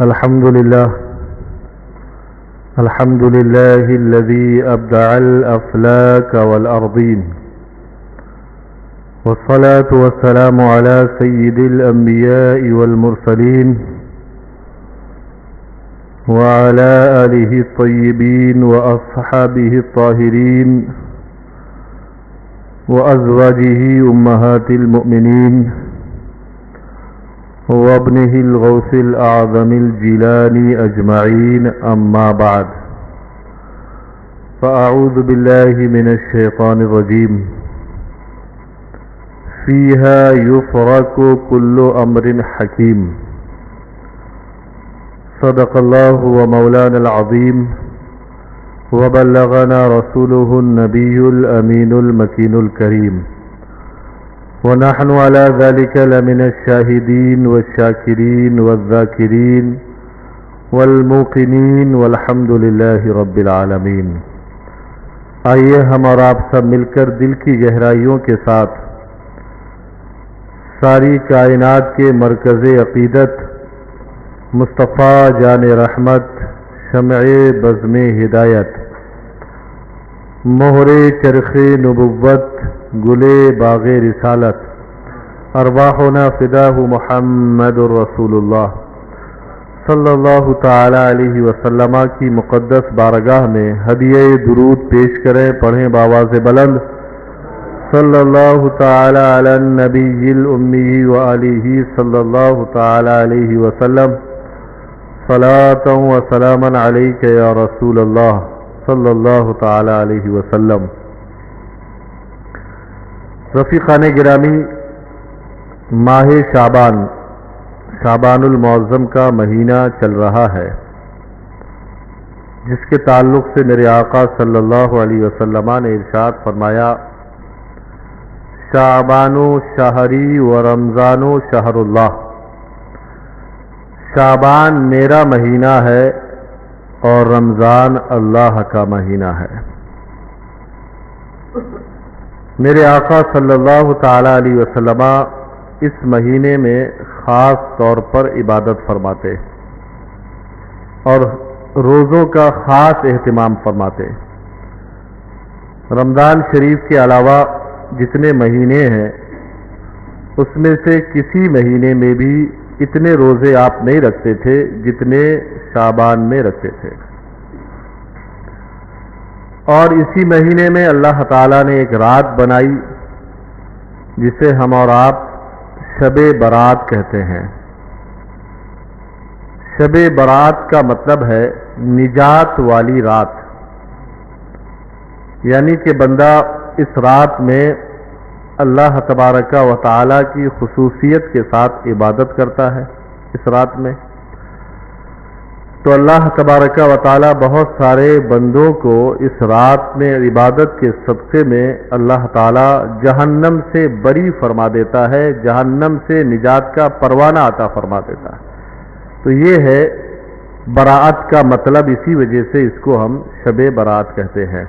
الحمد لله الذي أبدع الأفلاك والأرضين، والصلاة والسلام على سيد الأنبياء والمرسلين وعلى آله الطيبين وأصحابه الطاهرين وأزواجه أمهات المؤمنين وابنه الغوث الأعظم الجيلاني أجمعين، أما بعد، فأعوذ بالله من الشيطان الرجيم. فيها يفرق كل أمر حكيم. صدق الله ومولانا العظيم، وبلغنا رسوله النبي الأمين المكين الكريم، ونحن على ذلك لمن الشاهدين والشاكرين والذاكرين والموقنين، والحمد لله رب العالمین. آئیے ہم اور آپ سب مل کر دل کی گہرائیوں کے ساتھ ساری کائنات کے مرکز عقیدت مصطفیٰ جان رحمت، شمع بزم ہدایت، مہر چرخ نبوت، گلے باغ رسالت، ارواحنا فداہ محمد رسول اللہ صلی اللہ تعالی علیہ وسلم کی مقدس بارگاہ میں ہدیہ درود پیش کریں. پڑھیں بآواز بلند، صلی اللہ تعالی علی النبی الامی وآلہ صلی اللہ تعالی علیہ وسلم، صلاۃ و سلاما علیک یا رسول اللہ صلی اللہ تعالی علیہ وسلم. رفیقان گرامی، ماہ شعبان المعظم کا مہینہ چل رہا ہے، جس کے تعلق سے میرے آقا صلی اللہ علیہ وسلم نے ارشاد فرمایا: شعبان شہری و رمضان شہر اللہ. شعبان میرا مہینہ ہے اور رمضان اللہ کا مہینہ ہے. میرے آقا صلی اللہ تعالی علیہ وسلم اس مہینے میں خاص طور پر عبادت فرماتے اور روزوں کا خاص اہتمام فرماتے. رمضان شریف کے علاوہ جتنے مہینے ہیں اس میں سے کسی مہینے میں بھی اتنے روزے آپ نہیں رکھتے تھے جتنے شعبان میں رکھتے تھے. اور اسی مہینے میں اللہ تعالیٰ نے ایک رات بنائی جسے ہم اور آپ شب برات کہتے ہیں. شب برات کا مطلب ہے نجات والی رات، یعنی کہ بندہ اس رات میں اللہ تبارک و تعالیٰ کی خصوصیت کے ساتھ عبادت کرتا ہے. اس رات میں تو اللہ تبارک و تعالیٰ بہت سارے بندوں کو اس رات میں عبادت کے صدقے میں اللہ تعالیٰ جہنم سے بری فرما دیتا ہے، جہنم سے نجات کا پروانہ عطا فرما دیتا ہے. تو یہ ہے براءت کا مطلب، اسی وجہ سے اس کو ہم شب برات کہتے ہیں.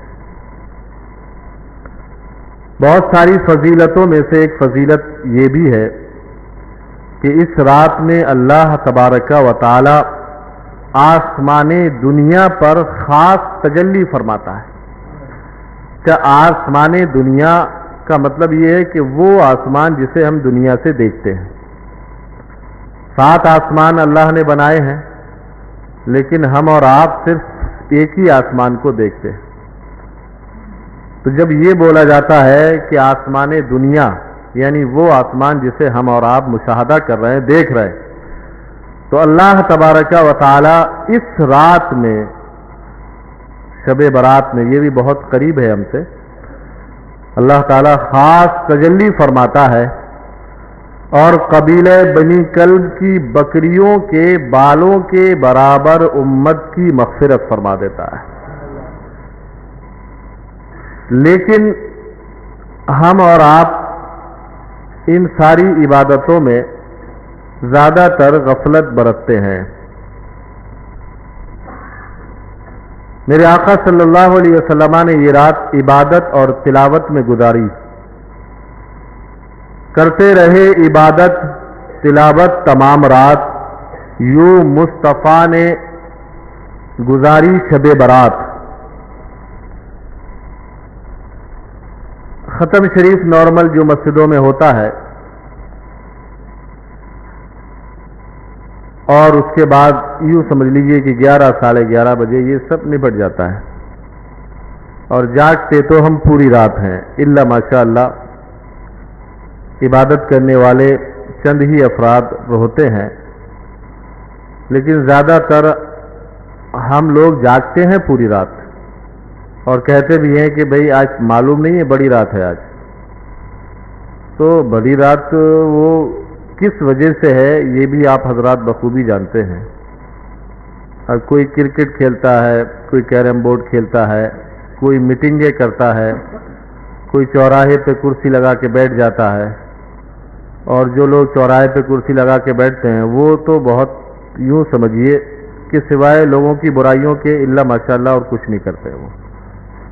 بہت ساری فضیلتوں میں سے ایک فضیلت یہ بھی ہے کہ اس رات میں اللہ تبارک و تعالی آسمان دنیا پر خاص تجلی فرماتا ہے. کیا آسمان دنیا کا مطلب یہ ہے کہ وہ آسمان جسے ہم دنیا سے دیکھتے ہیں. 7 آسمان اللہ نے بنائے ہیں، لیکن ہم اور آپ صرف ایک ہی آسمان کو دیکھتے ہیں. تو جب یہ بولا جاتا ہے کہ آسمان دنیا، یعنی وہ آسمان جسے ہم اور آپ مشاہدہ کر رہے ہیں، دیکھ رہے ہیں، تو اللہ تبارک و تعالی اس رات میں، شب برات میں، یہ بھی بہت قریب ہے ہم سے، اللہ تعالی خاص تجلی فرماتا ہے اور قبیلہ بنی کلب کی بکریوں کے بالوں کے برابر امت کی مغفرت فرما دیتا ہے. لیکن ہم اور آپ ان ساری عبادتوں میں زیادہ تر غفلت برتتے ہیں. میرے آقا صلی اللہ علیہ وسلم نے یہ رات عبادت اور تلاوت میں گزاری. کرتے رہے عبادت تلاوت تمام رات، یوں مصطفیٰ نے گزاری شب برات. ختم شریف نارمل جو مسجدوں میں ہوتا ہے اور اس کے بعد یوں سمجھ لیجئے کہ 11 بجے یہ سب نپٹ جاتا ہے اور جاگتے تو ہم پوری رات ہیں. الا ماشاء اللہ عبادت کرنے والے چند ہی افراد ہوتے ہیں، لیکن زیادہ تر ہم لوگ جاگتے ہیں پوری رات اور کہتے بھی ہیں کہ بھئی آج معلوم نہیں ہے بڑی رات ہے آج. تو بڑی رات وہ کس وجہ سے ہے یہ بھی آپ حضرات بخوبی جانتے ہیں. اور کوئی کرکٹ کھیلتا ہے، کوئی کیرم بورڈ کھیلتا ہے، کوئی میٹنگیں کرتا ہے، کوئی چوراہے پہ کرسی لگا کے بیٹھ جاتا ہے. اور جو لوگ چوراہے پہ کرسی لگا کے بیٹھتے ہیں وہ تو بہت یوں سمجھیے کہ سوائے لوگوں کی برائیوں کے الا ماشاء اللہ اور کچھ نہیں کرتے وہ.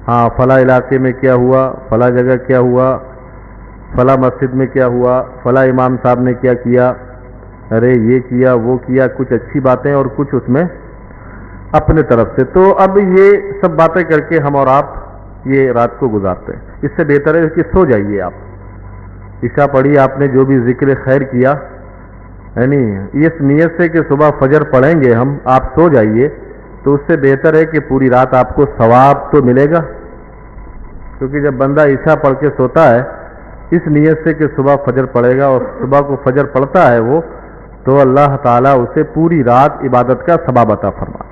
ہاں فلاں علاقے میں کیا ہوا، فلاں جگہ کیا ہوا، فلاں مسجد میں کیا ہوا، فلاں امام صاحب نے کیا کیا، ارے یہ کیا وہ کیا، کچھ اچھی باتیں اور کچھ اس میں اپنے طرف سے. تو اب یہ سب باتیں کر کے ہم اور آپ یہ رات کو گزارتے ہیں. اس سے بہتر ہے کہ سو جائیے. آپ عشاء پڑھی آپ نے، جو بھی ذکر خیر کیا ہے نہیں اس نیت سے کہ صبح فجر پڑھیں گے ہم، آپ سو جائیے. تو اس سے بہتر ہے کہ پوری رات آپ کو ثواب تو ملے گا، کیونکہ جب بندہ عشاء پڑھ کے سوتا ہے اس نیت سے کہ صبح فجر پڑھے گا اور صبح کو فجر پڑھتا ہے وہ، تو اللہ تعالیٰ اسے پوری رات عبادت کا ثواب عطا فرما.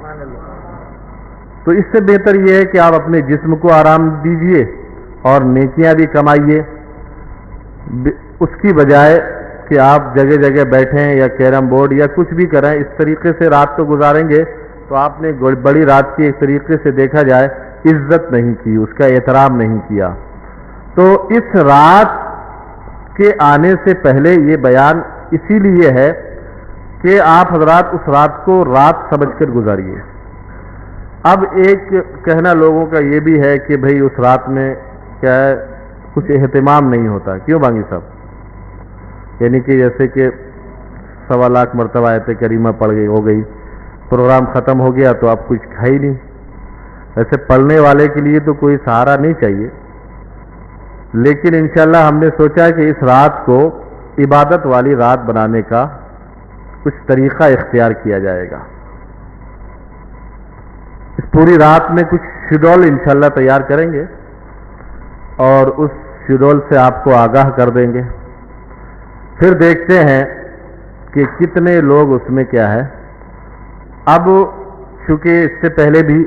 تو اس سے بہتر یہ ہے کہ آپ اپنے جسم کو آرام دیجئے اور نیکیاں بھی کمائیے، اس کی بجائے کہ آپ جگہ جگہ بیٹھیں یا کیرم بورڈ یا کچھ بھی کریں. اس طریقے سے رات کو گزاریں گے تو آپ نے بڑی رات کی ایک طریقے سے دیکھا جائے عزت نہیں کی، اس کا احترام نہیں کیا. تو اس رات کے آنے سے پہلے یہ بیان اسی لیے ہے کہ آپ حضرات اس رات کو رات سمجھ کر گزاریے. اب ایک کہنا لوگوں کا یہ بھی ہے کہ بھئی اس رات میں کیا ہے کچھ اہتمام نہیں ہوتا. کیوں بانگی صاحب؟ یعنی کہ جیسے کہ 1.25 لاکھ مرتبہ آیت کریمہ پڑھ گئی ہو گئی، پروگرام ختم ہو گیا تو آپ کچھ کھا ہی نہیں. ایسے پڑھنے والے کے لیے تو کوئی سہارا نہیں چاہیے، لیکن انشاءاللہ ہم نے سوچا کہ اس رات کو عبادت والی رات بنانے کا کچھ طریقہ اختیار کیا جائے گا. اس پوری رات میں کچھ شیڈول انشاءاللہ تیار کریں گے اور اس شیڈول سے آپ کو آگاہ کر دیں گے. پھر دیکھتے ہیں کہ کتنے لوگ اس میں کیا ہے. اب چونکہ اس سے پہلے بھی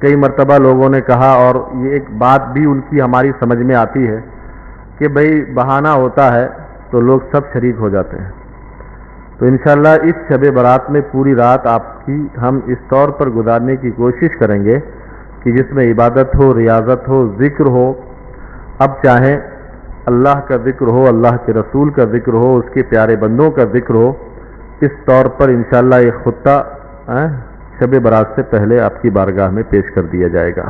کئی مرتبہ لوگوں نے کہا اور یہ ایک بات بھی ان کی ہماری سمجھ میں آتی ہے کہ بھئی بہانہ ہوتا ہے تو لوگ سب شریک ہو جاتے ہیں. تو انشاءاللہ اس شب برات میں پوری رات آپ کی ہم اس طور پر گزارنے کی کوشش کریں گے کہ جس میں عبادت ہو، ریاضت ہو، ذکر ہو. اب چاہیں اللہ کا ذکر ہو، اللہ کے رسول کا ذکر ہو، اس کے پیارے بندوں کا ذکر ہو. اس طور پر انشاءاللہ ایک خطہ شب برات سے پہلے آپ کی بارگاہ میں پیش کر دیا جائے گا.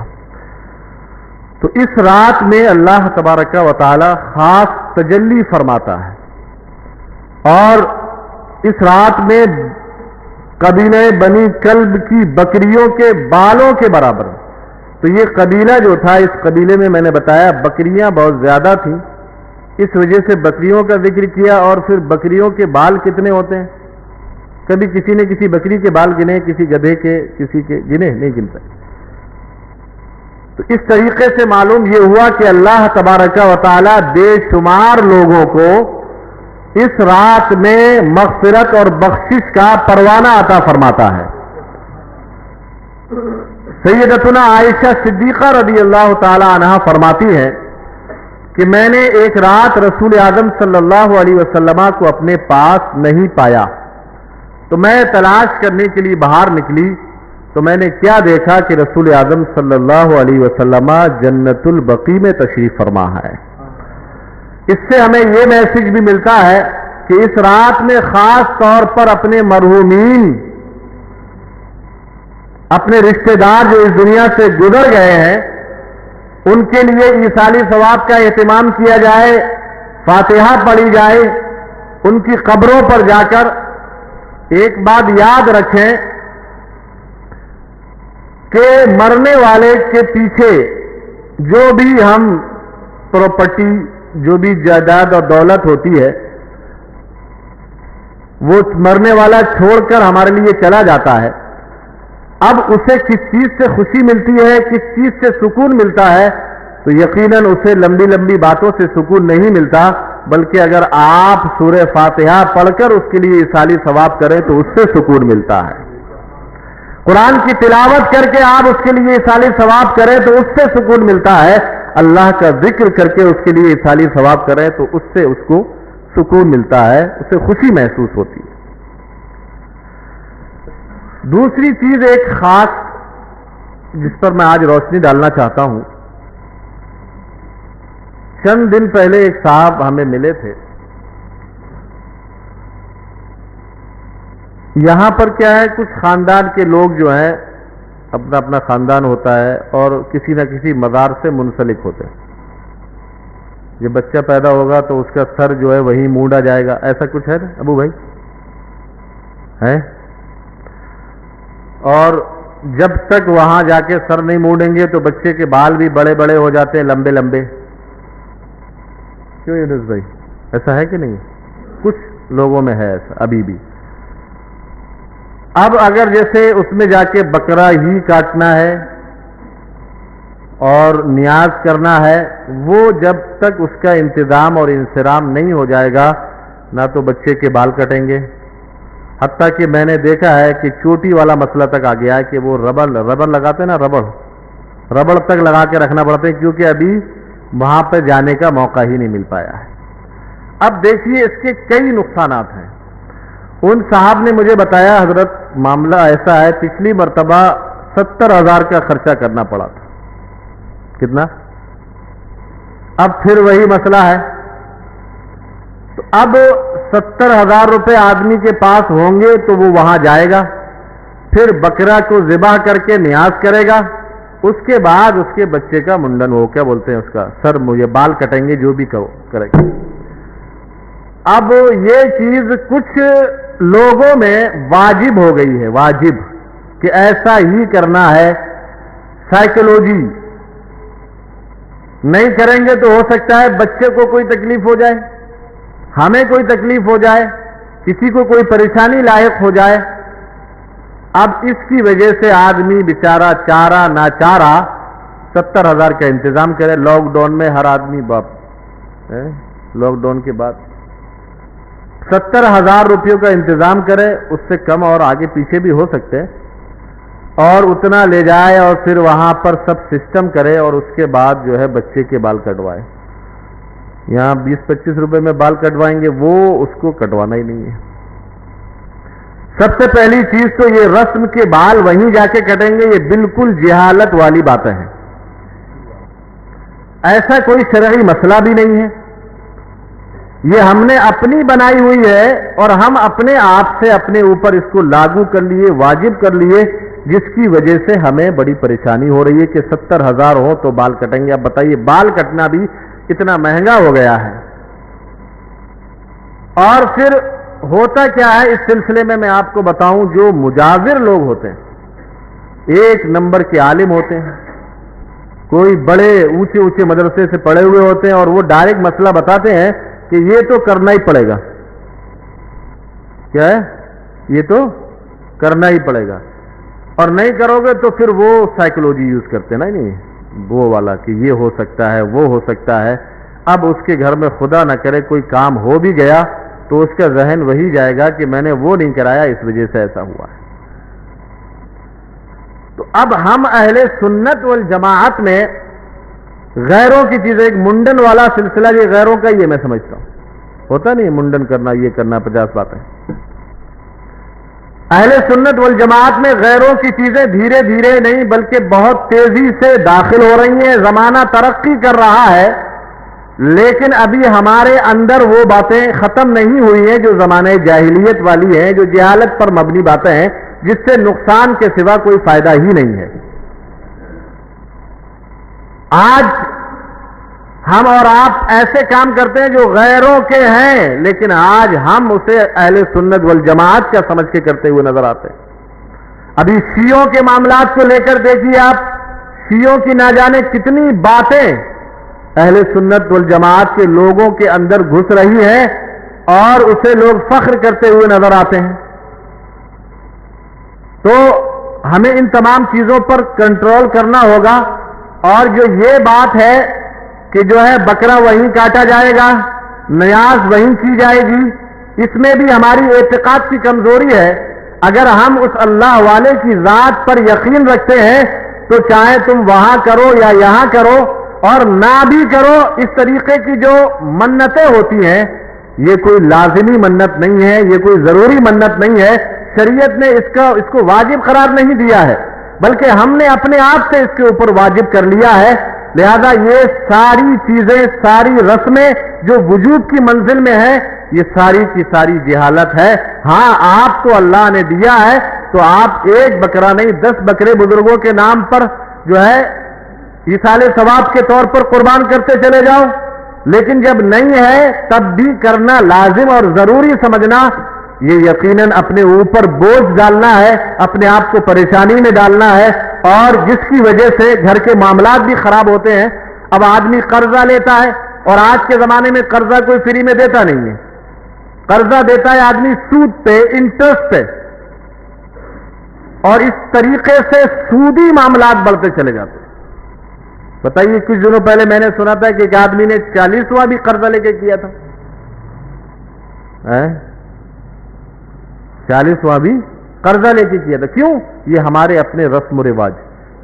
تو اس رات میں اللہ تبارک و تعالی خاص تجلی فرماتا ہے اور اس رات میں قبیلہ بنی کلب کی بکریوں کے بالوں کے برابر. تو یہ قبیلہ جو تھا، اس قبیلے میں نے بتایا بکریاں بہت زیادہ تھیں، اس وجہ سے بکریوں کا ذکر کیا. اور پھر بکریوں کے بال کتنے ہوتے ہیں؟ کبھی کسی نے کسی بکری کے بال گنے، کسی گدھے کے، کسی کے گنے نہیں گنتا. تو اس طریقے سے معلوم یہ ہوا کہ اللہ تبارک و تعالی بے شمار لوگوں کو اس رات میں مغفرت اور بخشش کا پروانہ عطا فرماتا ہے. سیدتنا عائشہ صدیقہ رضی اللہ تعالی عنہا فرماتی ہے کہ میں نے ایک رات رسول اعظم صلی اللہ علیہ وسلم کو اپنے پاس نہیں پایا، تو میں تلاش کرنے کے لیے باہر نکلی. تو میں نے کیا دیکھا کہ رسول اعظم صلی اللہ علیہ وسلم جنت البقیع میں تشریف فرما ہے. اس سے ہمیں یہ میسج بھی ملتا ہے کہ اس رات میں خاص طور پر اپنے مرحومین، اپنے رشتہ دار جو اس دنیا سے گزر گئے ہیں، ان کے لیے ایصالی ثواب کا اہتمام کیا جائے، فاتحہ پڑھی جائے، ان کی قبروں پر جا کر ایک بات یاد رکھیں کہ مرنے والے کے پیچھے جو بھی ہم پراپرٹی، جو بھی جائیداد اور دولت ہوتی ہے، وہ مرنے والا چھوڑ کر ہمارے لیے چلا جاتا ہے. اب اسے کس چیز سے خوشی ملتی ہے، کس چیز سے سکون ملتا ہے، تو یقیناً اسے لمبی لمبی باتوں سے سکون نہیں ملتا، بلکہ اگر آپ سورہ فاتحہ پڑھ کر اس کے لیے ایصالی ثواب کریں تو اس سے سکون ملتا ہے. قرآن کی تلاوت کر کے آپ اس کے لیے ایصالی ثواب کریں تو اس سے سکون ملتا ہے. اللہ کا ذکر کر کے اس کے لیے ایصالی ثواب کریں تو اس سے اس کو سکون ملتا ہے، اسے خوشی محسوس ہوتی ہے. دوسری چیز ایک خاص جس پر میں آج روشنی ڈالنا چاہتا ہوں. چند دن پہلے ایک صاحب ہمیں ملے تھے. یہاں پر کیا ہے، کچھ خاندان کے لوگ جو ہیں، اپنا اپنا خاندان ہوتا ہے اور کسی نہ کسی مزار سے منسلک ہوتے ہیں. جب بچہ پیدا ہوگا تو اس کا سر جو ہے وہیں مونڈا جائے گا، ایسا کچھ ہے نا ابو بھائی؟ ہے. اور جب تک وہاں جا کے سر نہیں مونڈیں گے تو بچے کے بال بھی بڑے بڑے ہو جاتے ہیں، لمبے لمبے. کیوں یونس بھائی، ایسا ہے کہ نہیں؟ کچھ لوگوں میں ہے ایسا ابھی بھی. اب اگر جیسے اس میں جا کے بکرا ہی کاٹنا ہے اور نیاز کرنا ہے، وہ جب تک اس کا انتظام اور انصرام نہیں ہو جائے گا نہ تو بچے کے بال کٹیں گے. حتیٰ کہ میں نے دیکھا ہے کہ چوٹی والا مسئلہ تک آ گیا ہے کہ وہ ربڑ لگاتے ہیں نا، ربڑ تک لگا کے رکھنا پڑتے ہیں، کیونکہ ابھی وہاں پہ جانے کا موقع ہی نہیں مل پایا ہے. اب دیکھیے اس کے کئی نقصانات ہیں. ان صاحب نے مجھے بتایا، حضرت معاملہ ایسا ہے، پچھلی مرتبہ 70,000 کا خرچہ کرنا پڑا تھا. کتنا؟ اب پھر وہی مسئلہ ہے. تو اب 70,000 روپے آدمی کے پاس ہوں گے تو وہ وہاں جائے گا، پھر بکرا کو ذبح کر کے نیاز کرے گا، اس کے بعد اس کے بچے کا منڈن ہو، کیا بولتے ہیں اس کا، سر یہ بال کٹیں گے، جو بھی کرے گا. اب یہ چیز کچھ لوگوں میں واجب ہو گئی ہے، واجب کہ ایسا ہی کرنا ہے. سائیکولوجی نہیں کریں گے تو ہو سکتا ہے بچے کو کوئی تکلیف ہو جائے، ہمیں کوئی تکلیف ہو جائے، کسی کو کوئی پریشانی لاحق ہو جائے. اب اس کی وجہ سے آدمی بیچارہ چارہ ناچارہ 70,000 کا انتظام کرے. لاک ڈاؤن میں ہر آدمی لاک ڈاؤن کے بعد 70,000 روپیوں کا انتظام کرے، اس سے کم اور آگے پیچھے بھی ہو سکتے، اور اتنا لے جائے اور پھر وہاں پر سب سسٹم کرے اور اس کے بعد جو ہے بچے کے بال کٹوائے. یہاں 20-25 روپے میں بال کٹوائیں گے، وہ اس کو کٹوانا ہی نہیں ہے. سب سے پہلی چیز تو یہ رسم کے بال وہیں جا کے کٹیں گے، یہ بالکل جہالت والی باتیں ہیں. ایسا کوئی شرعی مسئلہ بھی نہیں ہے، یہ ہم نے اپنی بنائی ہوئی ہے اور ہم اپنے آپ سے اپنے اوپر اس کو لاگو کر لیے، واجب کر لیے، جس کی وجہ سے ہمیں بڑی پریشانی ہو رہی ہے کہ 70,000 ہو تو بال کٹیں گے. اب بتائیے، بال کٹنا بھی اتنا مہنگا ہو گیا ہے. اور پھر ہوتا کیا ہے اس سلسلے میں آپ کو بتاؤں، جو مجاور لوگ ہوتے ہیں، ایک نمبر کے عالم ہوتے ہیں، کوئی بڑے اونچے اونچے مدرسے سے پڑھے ہوئے ہوتے ہیں، اور وہ ڈائریکٹ مسئلہ بتاتے ہیں کہ یہ تو کرنا ہی پڑے گا. کیا ہے؟ یہ تو کرنا ہی پڑے گا، اور نہیں کرو گے تو پھر وہ سائیکولوجی یوز کرتے ہیں نا، نہیں وہ والا کہ یہ ہو سکتا ہے، وہ ہو سکتا ہے. اب اس کے گھر میں خدا نہ کرے کوئی کام ہو بھی گیا تو اس کا ذہن وہی جائے گا کہ میں نے وہ نہیں کرایا، اس وجہ سے ایسا ہوا ہے. تو اب ہم اہل سنت والجماعت میں غیروں کی چیزیں، ایک منڈن والا سلسلہ یہ غیروں کا ہی ہے، میں سمجھتا ہوں. ہوتا نہیں منڈن کرنا، یہ کرنا، 50 باتیں. اہل سنت والجماعت میں غیروں کی چیزیں دھیرے دھیرے نہیں بلکہ بہت تیزی سے داخل ہو رہی ہیں. زمانہ ترقی کر رہا ہے، لیکن ابھی ہمارے اندر وہ باتیں ختم نہیں ہوئی ہیں جو زمانہ جاہلیت والی ہیں، جو جہالت پر مبنی باتیں ہیں، جس سے نقصان کے سوا کوئی فائدہ ہی نہیں ہے. آج ہم اور آپ ایسے کام کرتے ہیں جو غیروں کے ہیں، لیکن آج ہم اسے اہل سنت والجماعت کا سمجھ کے کرتے ہوئے نظر آتے ہیں۔ ابھی شیعوں کے معاملات کو لے کر دیکھیے آپ، شیعوں کی نہ جانے کتنی باتیں اہل سنت والجماعت کے لوگوں کے اندر گھس رہی ہیں اور اسے لوگ فخر کرتے ہوئے نظر آتے ہیں۔ تو ہمیں ان تمام چیزوں پر کنٹرول کرنا ہوگا، اور جو یہ بات ہے کہ جو ہے بکرا وہیں کاٹا جائے گا، نیاز وہیں کی جائے گی، اس میں بھی ہماری اعتقاد کی کمزوری ہے۔ اگر ہم اس اللہ والے کی ذات پر یقین رکھتے ہیں تو چاہے تم وہاں کرو یا یہاں کرو، اور نہ بھی کرو، اس طریقے کی جو منتیں ہوتی ہیں یہ کوئی لازمی منت نہیں ہے، یہ کوئی ضروری منت نہیں ہے، شریعت نے اس کو واجب قرار نہیں دیا ہے، بلکہ ہم نے اپنے آپ سے اس کے اوپر واجب کر لیا ہے۔ لہذا یہ ساری چیزیں، ساری رسمیں جو وجوب کی منزل میں ہیں، یہ ساری کی ساری جہالت ہے۔ ہاں آپ کو اللہ نے دیا ہے تو آپ ایک بکرا نہیں 10 بکرے بزرگوں کے نام پر جو ہے ایصال ثواب کے طور پر قربان کرتے چلے جاؤ، لیکن جب نہیں ہے تب بھی کرنا لازم اور ضروری سمجھنا، یہ یقیناً اپنے اوپر بوجھ ڈالنا ہے، اپنے آپ کو پریشانی میں ڈالنا ہے، اور جس کی وجہ سے گھر کے معاملات بھی خراب ہوتے ہیں۔ اب آدمی قرضہ لیتا ہے، اور آج کے زمانے میں قرضہ کوئی فری میں دیتا نہیں ہے، قرضہ دیتا ہے آدمی سود پہ، انٹرسٹ پہ، اور اس طریقے سے سودی معاملات بڑھتے چلے جاتے ہیں۔ بتائیے کچھ دنوں پہلے میں نے سنا تھا کہ ایک آدمی نے 40واں بھی قرضہ لے کے کیا تھا، 40واں بھی قرضہ لے کے کیا تھا۔ کیوں؟ یہ ہمارے اپنے رسم و رواج۔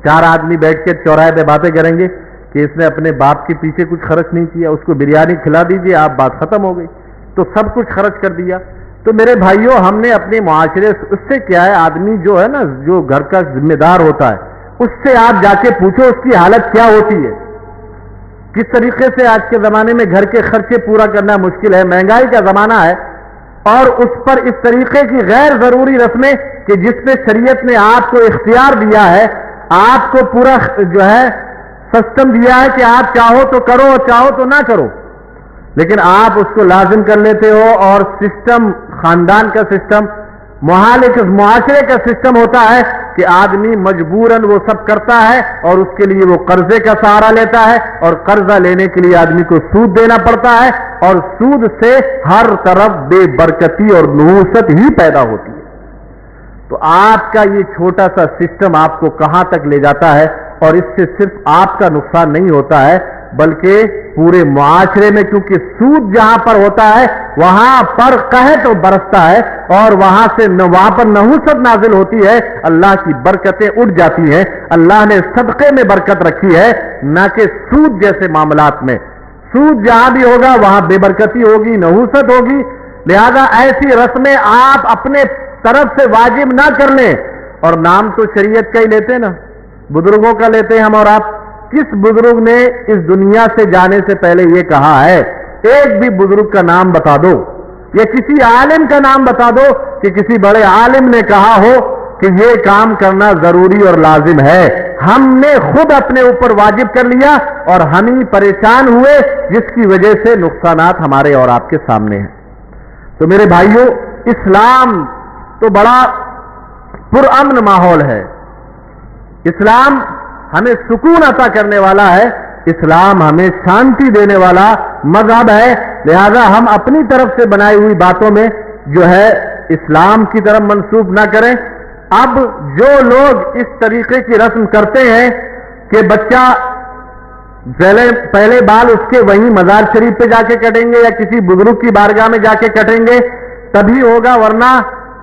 4 آدمی بیٹھ کے چوراہے پہ باتیں کریں گے کہ اس نے اپنے باپ کے پیچھے کچھ خرچ نہیں کیا، اس کو بریانی کھلا دیجیے، آپ بات ختم ہو گئی، تو سب کچھ خرچ کر دیا۔ تو میرے بھائیوں، ہم نے اپنے معاشرے اس سے کیا ہے، آدمی جو ہے نا، جو گھر کا ذمہ دار ہوتا ہے، اس سے آپ جا کے پوچھو اس کی حالت کیا ہوتی ہے، کس طریقے سے آج کے زمانے میں گھر کے خرچے پورا کرنا مشکل ہے، مہنگائی کا زمانہ ہے، اور اس پر اس طریقے کی غیر ضروری رسمیں کہ جس پہ شریعت نے آپ کو اختیار دیا ہے، آپ کو پورا جو ہے سسٹم دیا ہے کہ آپ چاہو تو کرو اور چاہو تو نہ کرو، لیکن آپ اس کو لازم کر لیتے ہو، اور سسٹم، خاندان کا سسٹم، معاشرے کا سسٹم ہوتا ہے کہ آدمی مجبوراً وہ سب کرتا ہے، اور اس کے لیے وہ قرضے کا سہارا لیتا ہے، اور قرضہ لینے کے لیے آدمی کو سود دینا پڑتا ہے، اور سود سے ہر طرف بے برکتی اور نحوست ہی پیدا ہوتی ہے۔ تو آپ کا یہ چھوٹا سا سسٹم آپ کو کہاں تک لے جاتا ہے، اور اس سے صرف آپ کا نقصان نہیں ہوتا ہے بلکہ پورے معاشرے میں، کیونکہ سود جہاں پر ہوتا ہے وہاں پر قحط برستا ہے، اور وہاں پر نحوست نازل ہوتی ہے، اللہ کی برکتیں اٹھ جاتی ہیں۔ اللہ نے صدقے میں برکت رکھی ہے، نہ کہ سود جیسے معاملات میں۔ سود جہاں بھی ہوگا وہاں بے برکتی ہوگی، نحوست ہوگی۔ لہذا ایسی رسمیں آپ اپنے طرف سے واجب نہ کر لیں، اور نام تو شریعت کا ہی لیتے نا، بزرگوں کا لیتے ہیں ہم اور آپ۔ کس بزرگ نے اس دنیا سے جانے سے پہلے یہ کہا ہے؟ ایک بھی بزرگ کا نام بتا دو، یا کسی عالم کا نام بتا دو کہ کسی بڑے عالم نے کہا ہو کہ یہ کام کرنا ضروری اور لازم ہے۔ ہم نے خود اپنے اوپر واجب کر لیا، اور ہم ہی پریشان ہوئے، جس کی وجہ سے نقصانات ہمارے اور آپ کے سامنے ہیں۔ تو میرے بھائیوں، اسلام تو بڑا پرامن ماحول ہے، اسلام ہمیں سکون عطا کرنے والا ہے، اسلام ہمیں شانتی دینے والا مذہب ہے۔ لہذا ہم اپنی طرف سے بنائی ہوئی باتوں میں جو ہے اسلام کی طرف منسوب نہ کریں۔ اب جو لوگ اس طریقے کی رسم کرتے ہیں کہ بچہ پہلے بال اس کے وہیں مزار شریف پہ جا کے کٹیں گے، یا کسی بزرگ کی بارگاہ میں جا کے کٹیں گے تبھی ہوگا، ورنہ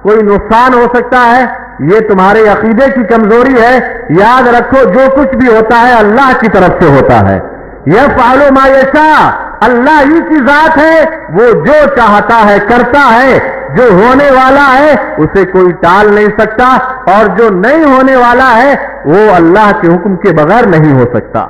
کوئی نقصان ہو سکتا ہے، یہ تمہارے عقیدے کی کمزوری ہے۔ یاد رکھو، جو کچھ بھی ہوتا ہے اللہ کی طرف سے ہوتا ہے۔ یفعل ما یشاء، اللہ ہی کی ذات ہے، وہ جو چاہتا ہے کرتا ہے۔ جو ہونے والا ہے اسے کوئی ٹال نہیں سکتا، اور جو نہیں ہونے والا ہے وہ اللہ کے حکم کے بغیر نہیں ہو سکتا۔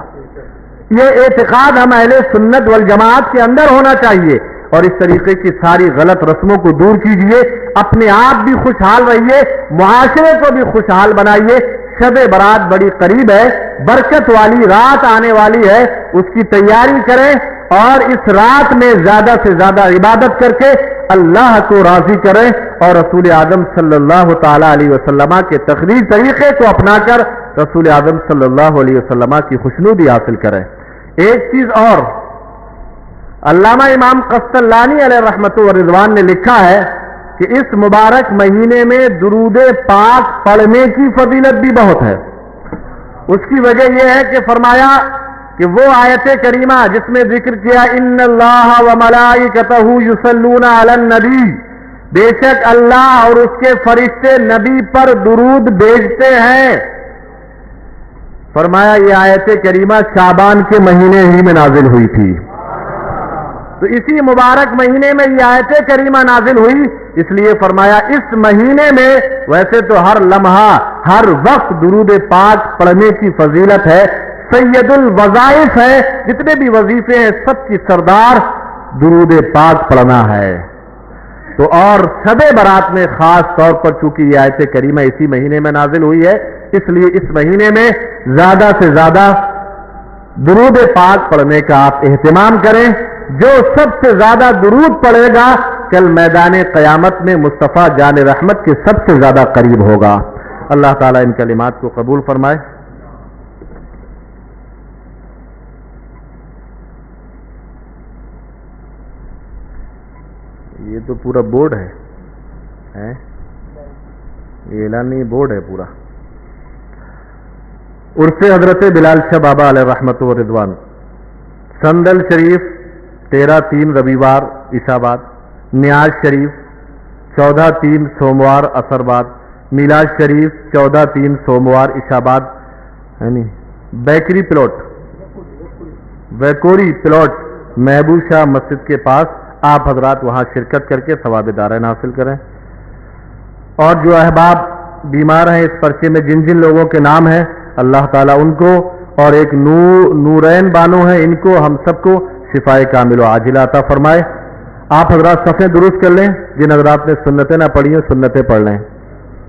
یہ اعتقاد ہم اہل سنت والجماعت کے اندر ہونا چاہیے، اور اس طریقے کی ساری غلط رسموں کو دور کیجئے، اپنے آپ بھی خوشحال رہیے، معاشرے کو بھی خوشحال بنائیے۔ شب برات بڑی قریب ہے، برکت والی رات آنے والی ہے، اس کی تیاری کریں اور اس رات میں زیادہ سے زیادہ عبادت کر کے اللہ کو راضی کریں اور رسول اعظم صلی اللہ تعالی علیہ وسلم کے تقریر طریقے کو اپنا کر رسول اعظم صلی اللہ علیہ وسلم کی خوشنودی حاصل کریں۔ ایک چیز اور، علامہ امام قسطلانی علیہ رحمت و رضوان نے لکھا ہے کہ اس مبارک مہینے میں درود پاک پڑھنے کی فضیلت بھی بہت ہے۔ اس کی وجہ یہ ہے کہ فرمایا کہ وہ آیت کریمہ جس میں ذکر کیا ان اللہ و ملائکتہ یصلون علی النبی، بے شک اللہ اور اس کے فرشتے نبی پر درود بھیجتے ہیں، فرمایا یہ آیت کریمہ شعبان کے مہینے ہی میں نازل ہوئی تھی۔ تو اسی مبارک مہینے میں یہ آیت کریمہ نازل ہوئی، اس لیے فرمایا اس مہینے میں ویسے تو ہر لمحہ ہر وقت درود پاک پڑھنے کی فضیلت ہے، سید الوظائف ہے، جتنے بھی وظیفے ہیں سب کی سردار درود پاک پڑھنا ہے۔ تو اور شب برات میں خاص طور پر چونکہ یہ آیت کریمہ اسی مہینے میں نازل ہوئی ہے، اس لیے اس مہینے میں زیادہ سے زیادہ درود پاک پڑھنے کا آپ اہتمام کریں۔ جو سب سے زیادہ درود پڑھے گا کل میدان قیامت میں مصطفیٰ جان رحمت کے سب سے زیادہ قریب ہوگا۔ اللہ تعالیٰ ان کلمات کو قبول فرمائے۔ یہ تو پورا بورڈ ہے، یہ اعلانی بورڈ ہے پورا۔ عرف حضرت بلال شاہ بابا علیہ رحمت و رضوان، سندل شریف 13/3 رویوار عشاء بعد، نیاز شریف 14/3 سوموار عصر بعد، میلاد شریف 14/3 سوموار عشاء بعد، یعنی بیکری پلاٹ ویکوری پلاٹ محبوب شاہ مسجد کے پاس، آپ حضرات وہاں شرکت کر کے ثواب دارین حاصل کریں۔ اور جو احباب بیمار ہیں اس پرچے میں جن جن لوگوں کے نام ہیں اللہ تعالیٰ ان کو، اور ایک نورین بانو ہیں ان کو، ہم سب کو شفائے کامل و عاجلہ عطا فرمائے۔ آپ حضرات صفیں درست کر لیں، جن حضرات نے سنتیں نہ پڑھی ہیں سنتیں پڑھ لیں۔